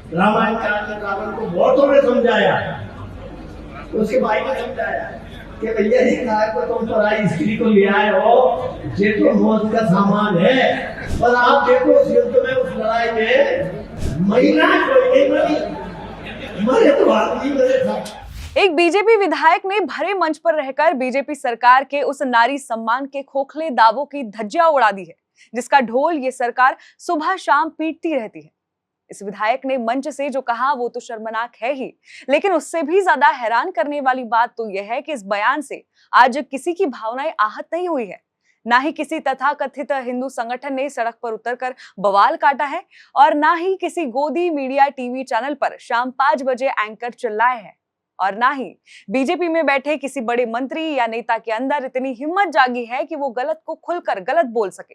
रामायण काल में रावण को बहुतों ने समझाया, तो उसके भाई ने समझाया कि भैया ये काय को तुम पराई स्त्री को ले आए हो, ये तो मौत का सामान है। पर आप देखो उस युद्ध में, उस लड़ाई में महिला कोई नहीं मरी, मरे तो आदमी मरे था। एक बीजेपी विधायक ने भरे मंच पर रहकर बीजेपी सरकार के उस नारी सम्मान के खोखले दावों की धज्जियां उड़ा दी है, जिसका ढोल ये सरकार सुबह शाम पीटती रहती है। इस विधायक ने मंच से जो कहा वो तो शर्मनाक है ही, लेकिन उससे भी ज्यादा हैरान करने वाली बात तो यह है कि इस बयान से आज किसी की भावनाएं आहत नहीं हुई है। ना ही किसी तथाकथित हिंदू संगठन ने सड़क पर उतरकर बवाल काटा है, और ना ही किसी गोदी मीडिया टीवी चैनल पर शाम 5 बजे एंकर चिल्लाए हैं, और ना ही बीजेपी में बैठे किसी बड़े मंत्री या नेता के अंदर इतनी हिम्मत जागी है कि वो गलत को खुलकर गलत बोल सके।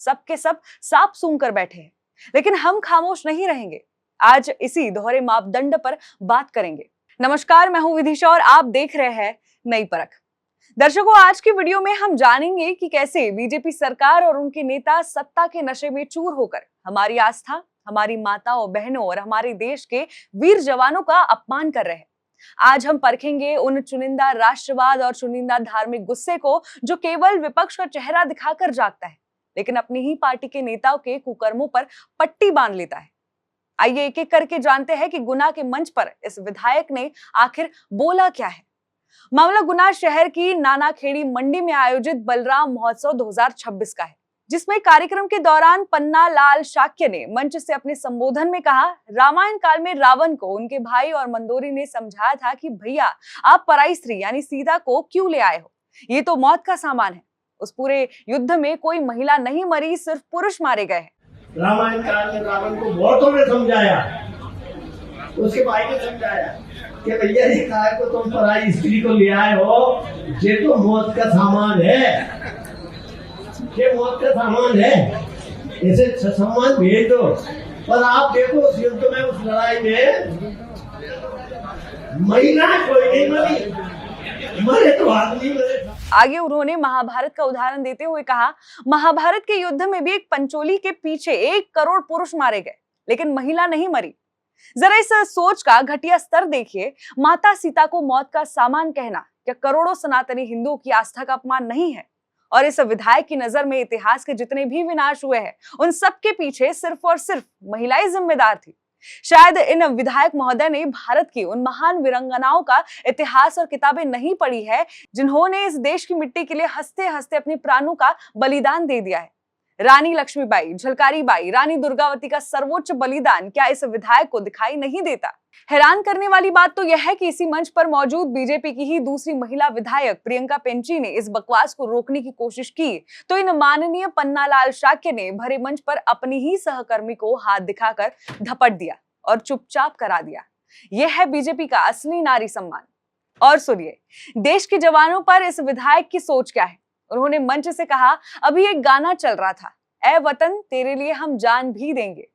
सबके सब साफ सूंघ कर बैठे हैं, लेकिन हम खामोश नहीं रहेंगे। आज इसी दोहरे मापदंड पर बात करेंगे। नमस्कार, मैं हूं विदिशा और आप देख रहे हैं नई परख। दर्शकों, आज की वीडियो में हम जानेंगे कि कैसे बीजेपी सरकार और उनके नेता सत्ता के नशे में चूर होकर हमारी आस्था, हमारी माताओं बहनों और हमारे देश के वीर जवानों का अपमान कर रहे हैं। आज हम परखेंगे उन चुनिंदा राष्ट्रवाद और चुनिंदा धार्मिक गुस्से को जो केवल विपक्ष का चेहरा दिखाकर जागता है, लेकिन अपनी ही पार्टी के नेताओं के कुकर्मों पर पट्टी बांध लेता है। आइए एक एक करके जानते हैं कि गुना के मंच पर इस विधायक ने आखिर बोला क्या है। मामला गुना शहर की नानाखेड़ी मंडी में आयोजित बलराम महोत्सव 2026 का है, जिसमें कार्यक्रम के दौरान पन्ना लाल शाक्य ने मंच से अपने संबोधन में कहा, रामायण काल में रावण को उनके भाई और मंदोरी ने समझाया था कि भैया आप पराई स्त्री यानी सीता को क्यों ले आए हो, ये तो मौत का सामान है। उस पूरे युद्ध में कोई महिला नहीं मरी, सिर्फ पुरुष मारे गए हैं। रामायण काल में रावण को बहुतों ने समझाया, उसके भाई ने समझाया कि भैया ये काय को तुम पराई स्त्री को ले आए हो, ये तो मौत का सामान है, ये मौत का सामान है, इसे सम्मान भेज दो। पर आप देखो उस युद्ध में, उस लड़ाई में महिला कोई नहीं मरी, मरे तो आदमी मरे। आगे उन्होंने महाभारत का उदाहरण देते हुए कहा, महाभारत के युद्ध में भी एक पंचोली के पीछे 1 करोड़ पुरुष मारे गए, लेकिन महिला नहीं मरी। जरा इस सोच का घटिया स्तर देखिए। माता सीता को मौत का सामान कहना क्या करोड़ों सनातनी हिंदुओं की आस्था का अपमान नहीं है? और इस विधायक की नजर में इतिहास के जितने भी विनाश हुए हैं, उन सबके पीछे सिर्फ और सिर्फ महिलाएं जिम्मेदार थी। शायद इन विधायक महोदय ने भारत की उन महान वीरांगनाओं का इतिहास और किताबें नहीं पढ़ी है, जिन्होंने इस देश की मिट्टी के लिए हंसते हंसते अपने प्राणों का बलिदान दे दिया है। रानी लक्ष्मीबाई, झलकारी बाई, रानी दुर्गावती का सर्वोच्च बलिदान क्या इस विधायक को दिखाई नहीं देता? हैरान करने वाली बात तो यह है कि इसी मंच पर मौजूद बीजेपी की ही दूसरी महिला विधायक प्रियंका पेंची ने इस बकवास को रोकने की कोशिश की, तो इन माननीय पन्नालाल शाक्य ने भरे मंच पर अपनी ही सहकर्मी को हाथ दिखाकर धपट दिया और चुपचाप करा दिया। यह है बीजेपी का असली नारी सम्मान। और सुनिए, देश के जवानों पर इस विधायक की सोच क्या है। उन्होंने मंच से कहा, अभी एक गाना चल रहा था, ऐ वतन तेरे लिए हम जान भी देंगे।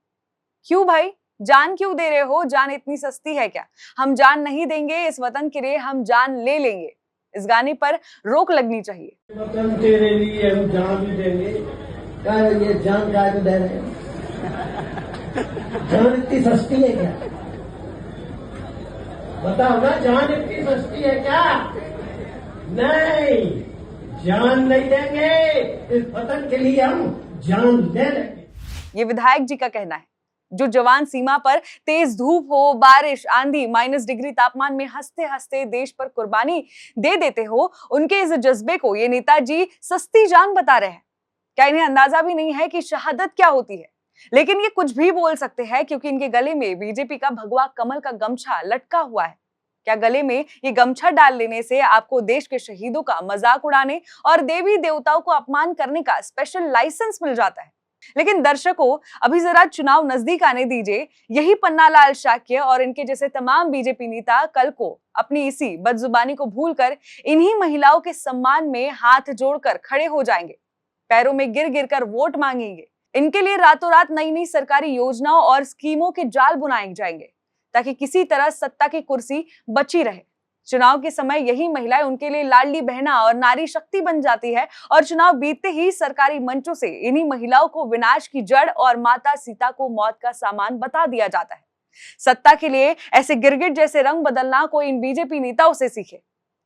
क्यों भाई, जान क्यों दे रहे हो? जान इतनी सस्ती है क्या? हम जान नहीं देंगे, इस वतन के लिए हम जान ले लेंगे। इस गाने पर रोक लगनी चाहिए। वतन तेरे लिए हम जान भी देंगे। क्या ये जान काय को दे रहे हैं? जान इतनी सस्ती है क्या? बताओ ना, जान इतनी सस्ती है क्या? नहीं, जान नहीं देंगे, इस वतन के लिए हम जान ले लेंगे। ये विधायक जी का कहना है। जो जवान सीमा पर तेज धूप हो, बारिश, आंधी, -डिग्री तापमान में हंसते हंसते देश पर कुर्बानी दे देते हो, उनके इस जज्बे को ये नेताजी सस्ती जान बता रहे हैं। क्या इन्हें अंदाजा भी नहीं है कि शहादत क्या होती है? लेकिन ये कुछ भी बोल सकते हैं क्योंकि इनके गले में बीजेपी का भगवा कमल का गमछा लटका हुआ है। क्या गले में ये गमछा डाल लेने से आपको देश के शहीदों का मजाक उड़ाने और देवी देवताओं को अपमान करने का स्पेशल लाइसेंस मिल जाता है? लेकिन दर्शकों, अभी जरा चुनाव नजदीक आने दीजिए। यही पन्नालाल शाक्य और इनके जैसे तमाम बीजेपी नेता कल को अपनी इसी बदजुबानी को भूलकर इन्हीं महिलाओं के सम्मान में हाथ जोड़कर खड़े हो जाएंगे, पैरों में गिर गिर कर वोट मांगेंगे। इनके लिए रातों रात नई नई सरकारी योजनाओं और स्कीमों के जाल बुनाए जाएंगे ताकि किसी तरह सत्ता की कुर्सी बची रहे। चुनाव के समय यही महिलाएं उनके लिए लाडली बहना और नारी शक्ति बन जाती है, और चुनाव बीतते ही सरकारी मंचों से इन्हीं महिलाओं को विनाश की जड़ और माता सीता को मौत का सामान बता दिया जाता है। सत्ता के लिए ऐसे गिरगिट जैसे रंग बदलना कोई इन बीजेपी नेताओं से सीखे।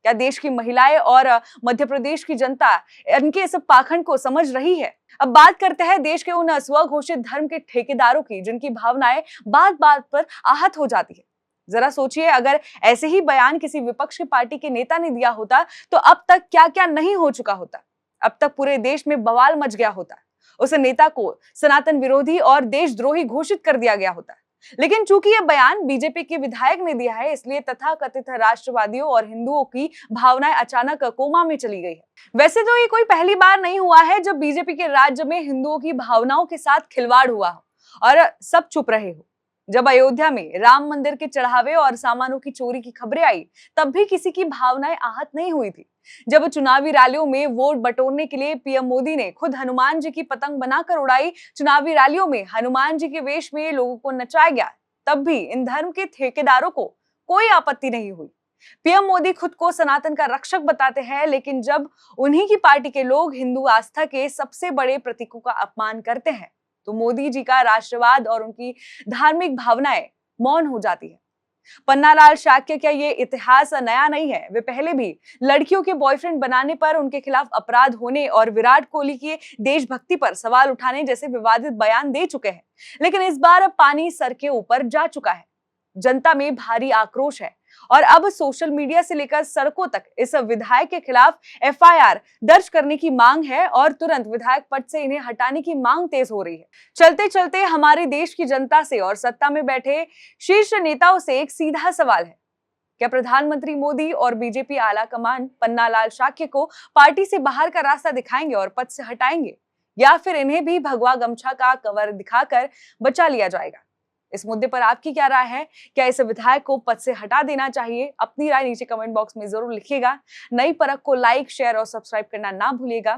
क्या देश की महिलाएं और मध्य प्रदेश की जनता इनके इस पाखंड को समझ रही है? अब बात करते हैं देश के उन स्वघोषित धर्म के ठेकेदारों की, जिनकी भावनाएं बात बात पर आहत हो जाती है। जरा सोचिए, अगर ऐसे ही बयान किसी विपक्ष की पार्टी के नेता ने दिया होता तो अब तक क्या क्या नहीं हो चुका होता। अब तक पूरे देश में बवाल मच गया होता। उस नेता को सनातन विरोधी और देशद्रोही घोषित कर दिया गया होता। लेकिन चूंकि यह बयान बीजेपी के विधायक ने दिया है, इसलिए तथाकथित राष्ट्रवादियों और हिंदुओं की भावनाएं अचानक कोमा में चली गई है। वैसे तो ये कोई पहली बार नहीं हुआ है जब बीजेपी के राज्य में हिंदुओं की भावनाओं के साथ खिलवाड़ हुआ हो और सब चुप रहे हो। जब अयोध्या में राम मंदिर के चढ़ावे और सामानों की चोरी की खबरें आई, तब भी किसी की भावनाएं आहत नहीं हुई थी। जब चुनावी रैलियों में वोट बटोरने के लिए पीएम मोदी ने खुद हनुमान जी की पतंग बनाकर उड़ाई, चुनावी रैलियों में हनुमान जी के वेश में लोगों को नचाया गया, तब भी इन धर्म के ठेकेदारों को कोई आपत्ति नहीं हुई। पीएम मोदी खुद को सनातन का रक्षक बताते हैं, लेकिन जब उन्हीं की पार्टी के लोग हिंदू आस्था के सबसे बड़े प्रतीकों का अपमान करते हैं, तो मोदी जी का राष्ट्रवाद और उनकी धार्मिक भावनाएं मौन हो जाती है। पन्नालाल शाक्य का ये इतिहास नया नहीं है। वे पहले भी लड़कियों के बॉयफ्रेंड बनाने पर, उनके खिलाफ अपराध होने और विराट कोहली की देशभक्ति पर सवाल उठाने जैसे विवादित बयान दे चुके हैं। लेकिन इस बार पानी सर के ऊपर जा चुका है। जनता में भारी आक्रोश है और अब सोशल मीडिया से लेकर सड़कों तक इस विधायक के खिलाफ एफआईआर दर्ज करने की मांग है और तुरंत विधायक पद से इन्हें हटाने की मांग तेज हो रही है। चलते चलते हमारे देश की जनता से और सत्ता में बैठे शीर्ष नेताओं से एक सीधा सवाल है, क्या प्रधानमंत्री मोदी और बीजेपी आला कमान पन्नालाल शाक्य को पार्टी से बाहर का रास्ता दिखाएंगे और पद से हटाएंगे, या फिर इन्हें भी भगवा गमछा का कवर दिखाकर बचा लिया जाएगा? इस मुद्दे पर आपकी क्या राय है? क्या इस विधायक को पद से हटा देना चाहिए? अपनी राय नीचे कमेंट बॉक्स में जरूर लिखिएगा। नई परख को लाइक, शेयर और सब्सक्राइब करना ना भूलिएगा।